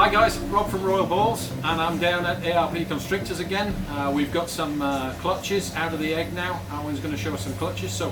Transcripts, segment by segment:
Hi guys, Rob from Royal Balls, and I'm down at ARP Constrictors again. We've got some clutches out of the egg now. Alan's going to show us some clutches, so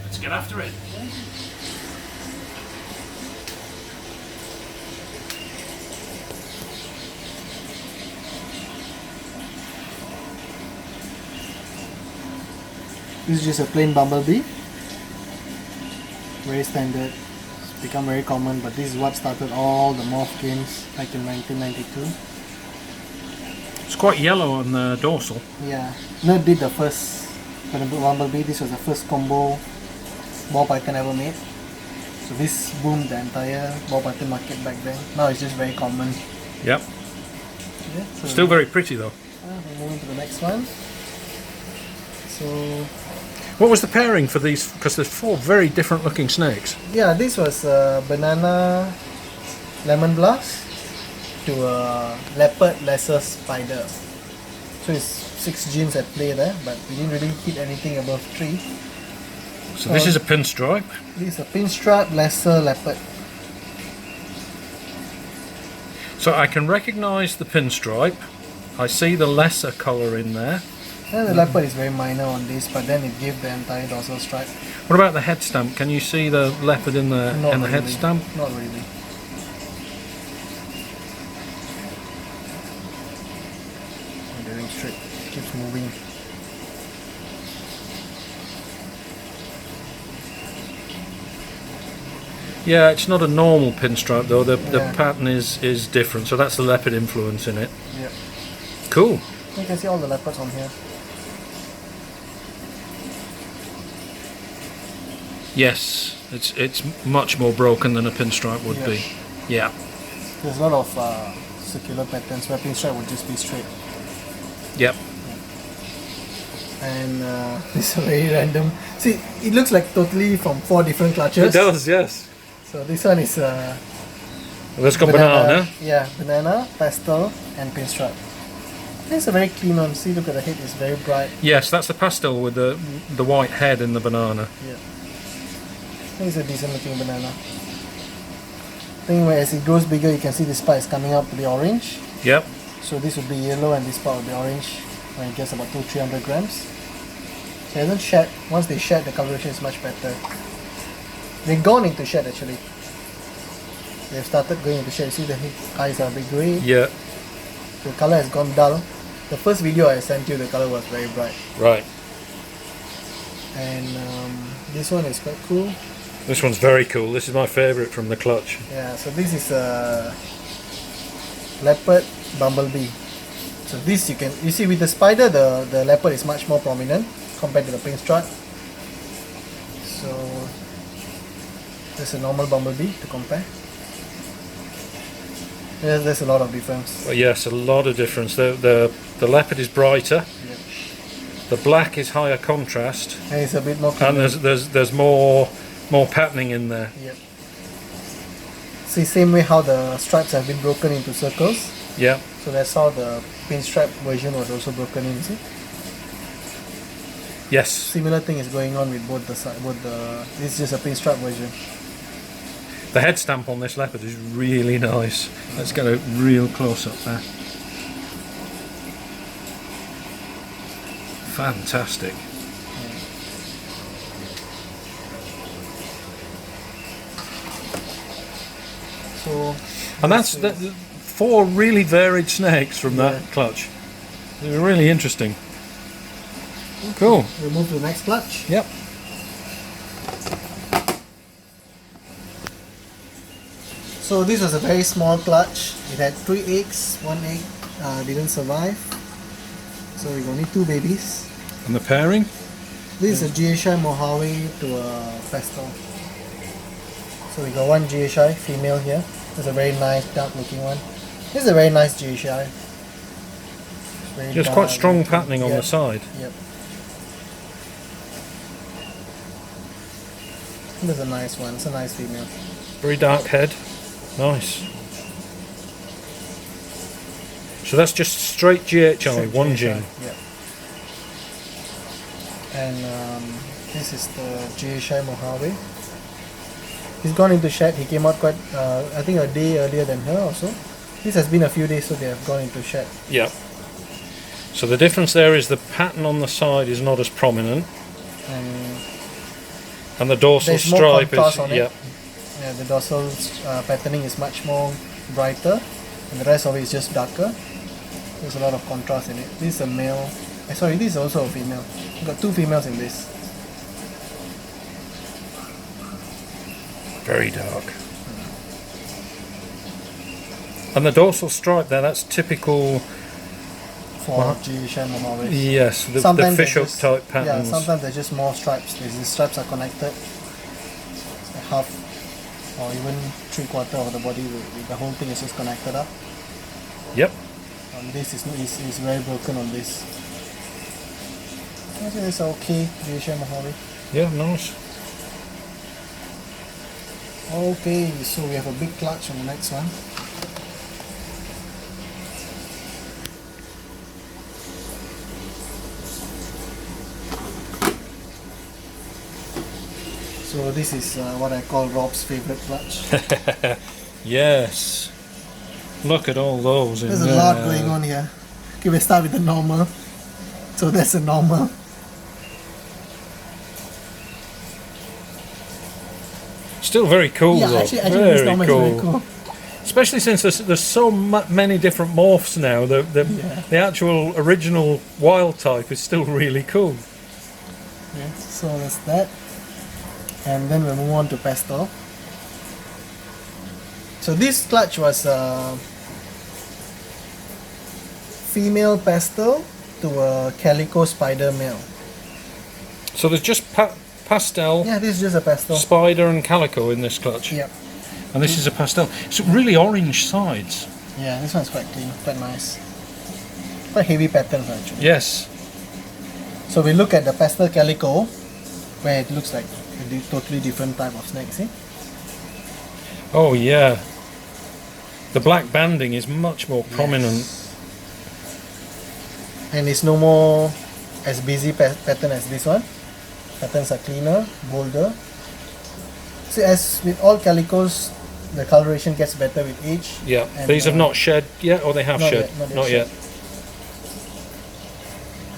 let's get after it. This is just a plain bumblebee. Very standard. It's become very common, but this is what started all the morph games back in 1992. It's quite yellow on the dorsal. Yeah. Nerd did the first bumblebee. This was the first combo ball python ever made. So this boomed the entire ball python market back then. Now it's just very common. Yep. Yeah, so Still very pretty though. we're moving to the next one. So what was the pairing for these? Because there's four very different looking snakes. yeah, this was banana lemon blast to a leopard lesser spider. So it's 6 genes at play there, but we didn't really hit anything above 3. So this is a pinstripe. This is a pinstripe lesser leopard. So I can recognise the pinstripe. I see the lesser colour in there. And the leopard is very minor on this, but then it gave the entire dorsal stripe. What about the head stamp? Can you see the leopard in the head stamp? Not really. Very straight. Keeps moving. Yeah, it's not a normal pinstripe though. The Yeah. pattern is different. So that's the leopard influence in it. Yep. Cool. You can see all the leopards on here. Yes, it's much more broken than a pinstripe would be. Yeah. There's a lot of circular patterns where pinstripe would just be straight. Yep. And this is very random. See, it looks like totally from 4 different clutches. It does, yes. So this one is Let's go banana. Yeah, banana, pastel, and pinstripe. It's a very clean one. See, look at the head; it's very bright. Yes, that's the pastel with the white head in the banana. Yeah, it's a decent looking banana. Thing where as it grows bigger, you can see the spike is coming up to be orange. Yep. So this would be yellow, and this part will be orange when it gets about 200-300 grams. So it doesn't shed. Once they shed, the coloration is much better. They've gone into shed actually. They've started going into shed. You see the eyes are a bit grey. Yeah. The color has gone dull. The first video I sent you, the color was very bright. Right. And this one is quite cool. This one's very cool. This is my favourite from the clutch. Yeah, so this is a leopard bumblebee. So this you see with the spider, the leopard is much more prominent compared to the pinstripe. So there's a normal bumblebee to compare. There's a lot of difference. Well, yes, a lot of difference. The leopard is brighter. Yep. The black is higher contrast. And it's a bit more And there's more patterning in there. Yep. See, same way how the stripes have been broken into circles. Yeah. So that's how the pinstripe version was also broken in. See? Yes. Similar thing is going on with both the. It's just a pinstripe version. The head stamp on this leopard is really nice. Let's get a real close up there. Fantastic. So. And that's 4 really varied snakes from that clutch. They're really interesting. Cool. We'll move to the next clutch. Yep. So this was a very small clutch. It had 3 eggs. 1 egg didn't survive. So we got only 2 babies. And the pairing? This is a GHI Mojave to a pastel. So we got 1 GHI female here. It's a very nice dark looking one. This is a very nice GHI. Just quite strong patterning on the side. Yep. This is a nice one. It's a nice female. Very dark head. Nice. So that's just straight GHI, 1 gene. Yeah. And this is the GHI Mojave. He's gone into shed. He came out quite, I think a day earlier than her also. This has been a few days, so they have gone into shed. Yeah. So the difference there is the pattern on the side is not as prominent, and the dorsal There's more stripe contrast is on it. Yeah, the dorsal patterning is much more brighter, and the rest of it is just darker. There's a lot of contrast in it. This is a male. Sorry, this is also a female. We've got two females in this. very dark. And the dorsal stripe there, that's typical for G-Shen and all this. yes, the Sometimes fish they're hook just- type Yeah, patterns. sometimes they're just more stripes. These stripes are connected. Half or even 3/4 of the body, the whole thing is just connected up. Yep. This is very broken on this. I think it's okay, G-Shen Mahali. Yeah, nice. Okay, so we have a big clutch on the next one. So this is what I call Rob's favorite clutch. Yes. Look at all those. There's a lot going on here. Okay, we start with the normal. So that's a normal. Still very cool Yeah, though. actually this normal is very cool. Especially since there's so many different morphs now. The actual original wild type is still really cool. Yeah, so that's that. And then we move on to pastel. So this clutch was female pastel to a calico spider male. So there's just pastel, Yeah, this is just a pastel. spider and calico in this clutch. Yep. And this is a pastel. It's really orange sides. Yeah, this one's quite clean, quite nice. Quite heavy patterns actually. Yes. So we look at the pastel calico, where it looks like a totally different type of snake, see? Oh yeah. The black banding is much more prominent. And it's no more as busy pattern as this one. Patterns are cleaner, bolder. See, as with all calicos, the coloration gets better with age. Yeah. And, These have not shed yet, or they have not shed? yet, not yet.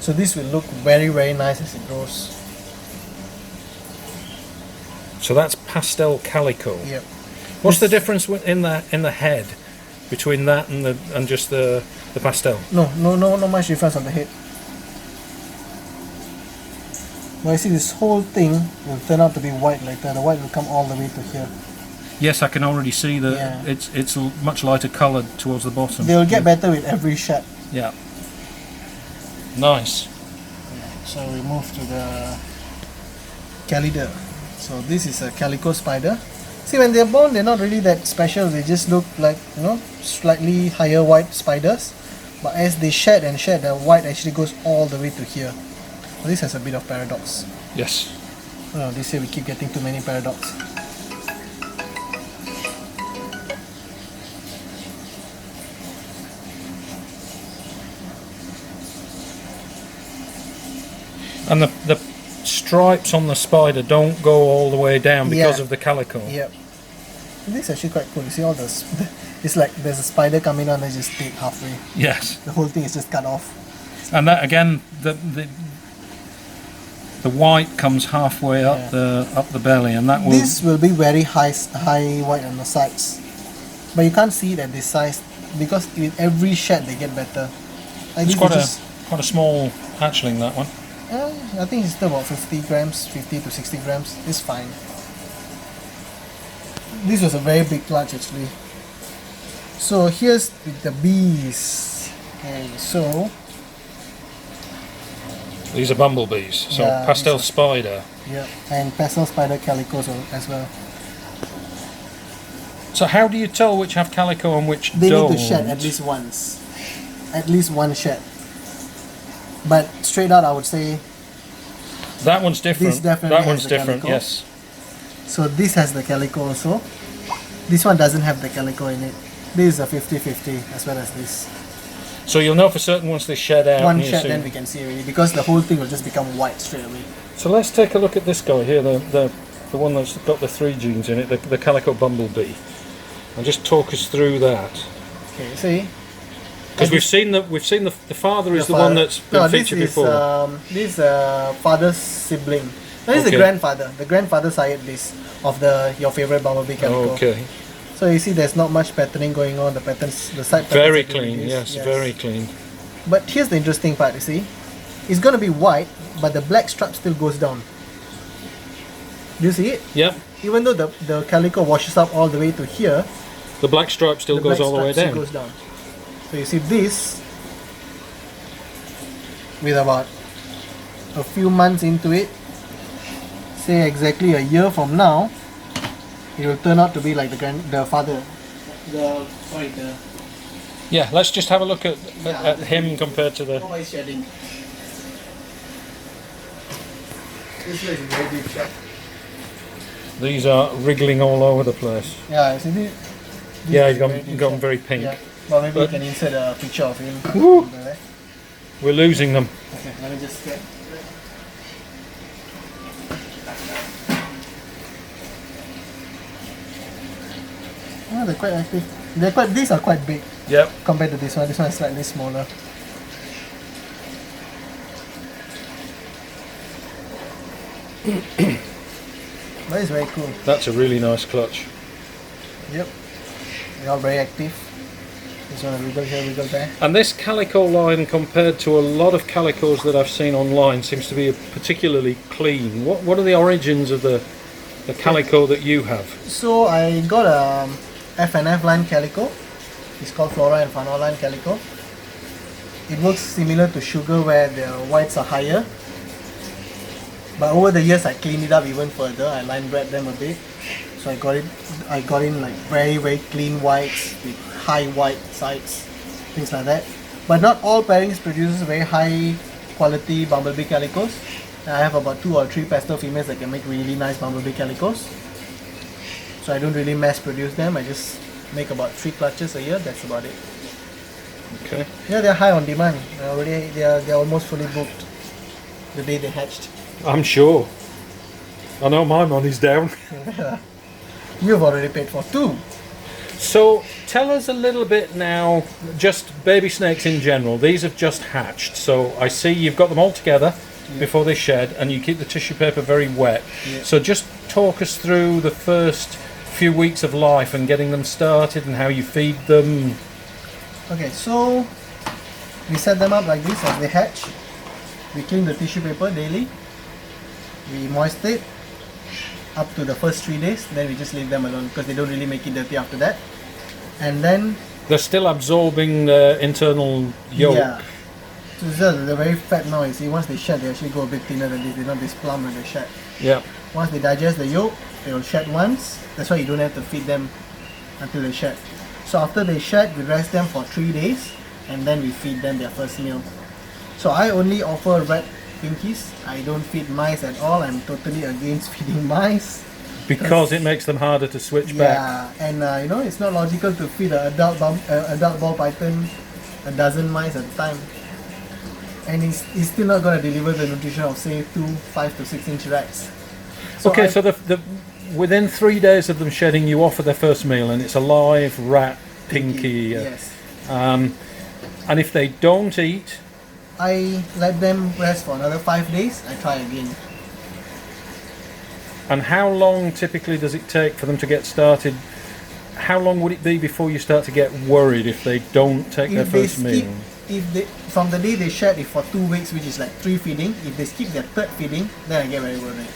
So this will look very, very nice as it grows. So that's pastel calico. Yep. What's the difference in the head between that and just the pastel? No much difference on the head. But I see this whole thing will turn out to be white like that. The white will come all the way to here. Yes, I can already see that Yeah. it's much lighter coloured towards the bottom. They will get better with every shed. Yeah. Nice. So we move to the Calider. So this is a calico spider. See, when they're born, they're not really that special. They just look like, slightly higher white spiders. But as they shed and shed, the white actually goes all the way to here. So this has a bit of paradox. Yes. This year we keep getting too many paradox. And the stripes on the spider don't go all the way down because Yeah. of the calico. Yep. This is actually quite cool. You see all this? It's like there's a spider coming on and they just take halfway. Yes. The whole thing is just cut off. And that again, the white comes halfway up the belly, and that will. This will be very high white on the sides, but you can't see it at this size because with every shed they get better. Like It's this quite a small hatchling, that one. I think it's still about 50 grams, 50 to 60 grams. It's fine. This was a very big clutch actually. So here's the bees. Okay, so These are bumblebees. So Yeah, pastel these spider. yeah, and pastel spider calicos as well. So how do you tell which have calico and which They don't? need to shed at least once. At least one shed. But straight out I would say, That one's different. This definitely That has one's the different. calico. Yes. so this has the calico also. This one doesn't have the calico in it. This is a 50-50 as well as this. So you'll know for certain once they shed out. One and you shed see- then we can see already because the whole thing will just become white straight away. So let's take a look at this guy here, the one that's got the 3 genes in it, the calico bumblebee, and just talk us through that. Okay, see. Because we've seen the father is the one that's been featured before. This father's sibling. That is the Okay. grandfather. The grandfather sired this of your favorite bumblebee calico. Okay. So you see, there's not much patterning going on. The patterns, the side patterns Very have been clean. reduced. Yes, very clean. But here's the interesting part. You see, it's gonna be white, but the black stripe still goes down. Do you see it? Yep. Even though the calico washes up all the way to here, The black stripe still goes black all the way stripe still down. goes down. So you see this, with about a few months into it, say exactly a year from now, it will turn out to be like the father. Yeah. Let's just have a look at him compared to the. Oh, he's shedding. This place is very deep shed. These are wriggling all over the place. Yeah, see this Yeah, he's is very deep gone shed. very pink. Yeah. Well, maybe But- you can insert a picture of him. Woo. There. We're losing them. Okay, let me just get. Oh, they're quite active. These are quite big Yep. compared to this one. This one is slightly smaller. But it's very cool. That's a really nice clutch. Yep. They're all very active. Just want to wiggle here, wiggle there. And this calico line, compared to a lot of calicos that I've seen online, seems to be particularly clean. What are the origins of the calico that you have? So I got a F&F line calico. It's called Flora and Fauna line calico. It works similar to sugar where the whites are higher. But over the years I cleaned it up even further. I line bred them a bit. So I got in like very, very clean whites with high white sides, things like that. But not all pairings produces very high quality bumblebee calicos. I have about 2 or 3 pastel females that can make really nice bumblebee calicos. So I don't really mass produce them. I just make about 3 clutches a year. That's about it. Okay. Yeah, they're high on demand. They're almost fully booked the day they hatched. I'm sure. I know my money's down. You've already paid for 2. So tell us a little bit now, just baby snakes in general. These have just hatched. So I see you've got them all together before they shed, and you keep the tissue paper very wet. Yeah. So just talk us through the first few weeks of life and getting them started and how you feed them. Okay, so we set them up like this as they hatch. We clean the tissue paper daily. We moist it up to the first 3 days. Then we just leave them alone because they don't really make it dirty after that. And then They're still absorbing the internal yolk. yeah, so they're very fat now. You see, once they shed, they actually go a bit thinner than this. They're not this plump when they shed. Yeah. Once they digest the yolk, they will shed once. That's why you don't have to feed them until they shed. So after they shed, we rest them for 3 days and then we feed them their first meal. So I only offer red pinkies. I don't feed mice at all. I'm totally against feeding mice. Because it makes them harder to switch back. Yeah, and it's not logical to feed an adult ball python a dozen mice at a time. And he's still not going to deliver the nutrition of say 5 to 6 inch rats. Okay, so the within 3 days of them shedding, you offer their first meal, and it's a live rat pinky. Yes. And if they don't eat, I let them rest for another 5 days. I try again. and how long typically does it take for them to get started? How long would it be before you start to get worried if they don't take their first meal? From the day they shed, if for 2 weeks, which is like 3 feeding, if they skip their 3rd feeding, then I get very worried.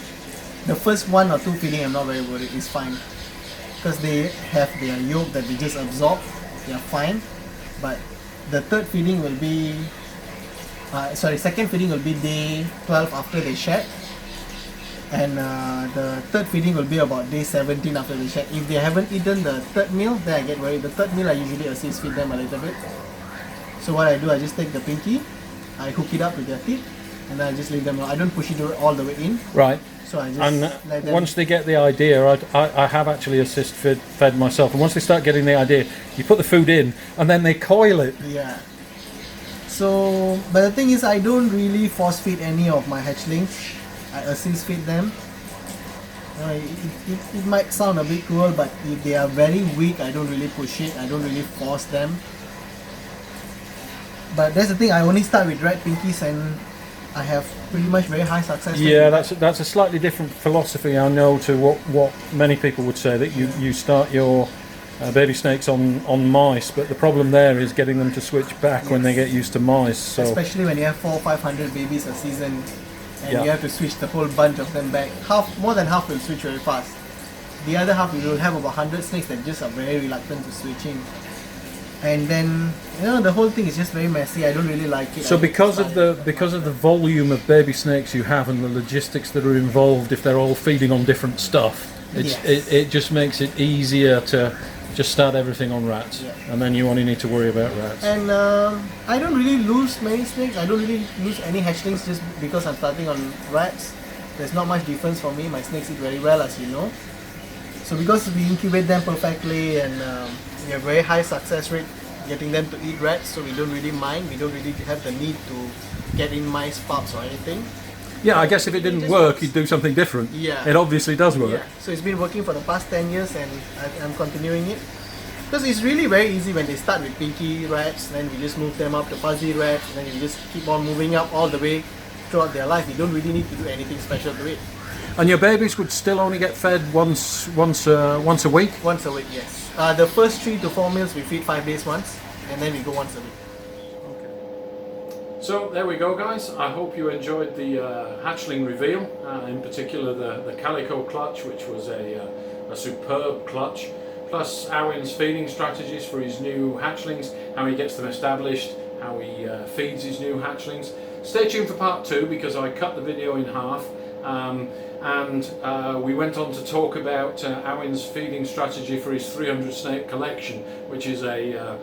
The first 1 or 2 feeding, I'm not very worried. It's fine because they have their yolk that they just absorb. They're fine, but the 3rd feeding will be, 2nd feeding will be day 12 after they shed, and the 3rd feeding will be about day 17 after they shed. If they haven't eaten the 3rd meal, then I get worried. The 3rd meal I usually assist feed them a little bit. So what I do, I just take the pinky, I hook it up with their teeth, and then I just leave them alone. I don't push it all the way in. Right. So I just And let them. once they get the idea, I have actually fed myself, and once they start getting the idea, you put the food in, and then they coil it. Yeah. So, but the thing is, I don't really force feed any of my hatchlings. I assist feed them. It might sound a bit cruel, but if they are very weak, I don't really push it. I don't really force them. But that's the thing. I only start with red pinkies, and I have pretty much very high success rate. Yeah, that's a slightly different philosophy, I know, to what many people would say, that you start your baby snakes on mice, but the problem there is getting them to switch back when they get used to mice. So especially when you have 400 or 500 babies a season, and Yeah. you have to switch the whole bunch of them back. More than half will switch very fast. The other half, you will have about 100 snakes that just are very reluctant to switch in. And then, the whole thing is just very messy. I don't really like it. So because of the volume of baby snakes you have and the logistics that are involved, if they're all feeding on different stuff, it just makes it easier to just start everything on rats, and then you only need to worry about rats. And I don't really lose many snakes. I don't really lose any hatchlings just because I'm starting on rats. There's not much difference for me. My snakes eat very well, as you know. So because we incubate them perfectly, and we have very high success rate getting them to eat rats, so we don't really mind. We don't really have the need to get in mice pups or anything. Yeah, I guess if it didn't work, you'd do something different. Yeah. It obviously does work. Yeah. So it's been working for the past 10 years, and I'm continuing it. Because it's really very easy when they start with pinky rats, then we just move them up to fuzzy rats, and then you just keep on moving up all the way throughout their life. You don't really need to do anything special to it. And your babies would still only get fed once a week? Once a week, yes. The first 3 to 4 meals we feed 5 days once, and then we go once a week. So there we go, guys. I hope you enjoyed the hatchling reveal, in particular the calico clutch, which was a superb clutch, plus Owen's feeding strategies for his new hatchlings, how he gets them established, how he feeds his new hatchlings. Stay tuned for part 2, because I cut the video in half, and we went on to talk about Owen's feeding strategy for his 300 snake collection, which is a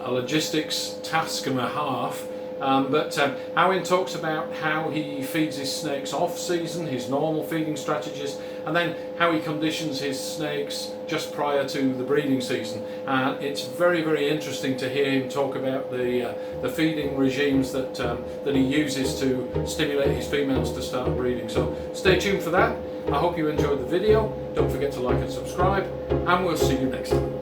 logistics task and a half. But Owen talks about how he feeds his snakes off season, his normal feeding strategies, and then how he conditions his snakes just prior to the breeding season. And it's very, very interesting to hear him talk about the feeding regimes that he uses to stimulate his females to start breeding. So stay tuned for that. I hope you enjoyed the video. Don't forget to like and subscribe, and we'll see you next time.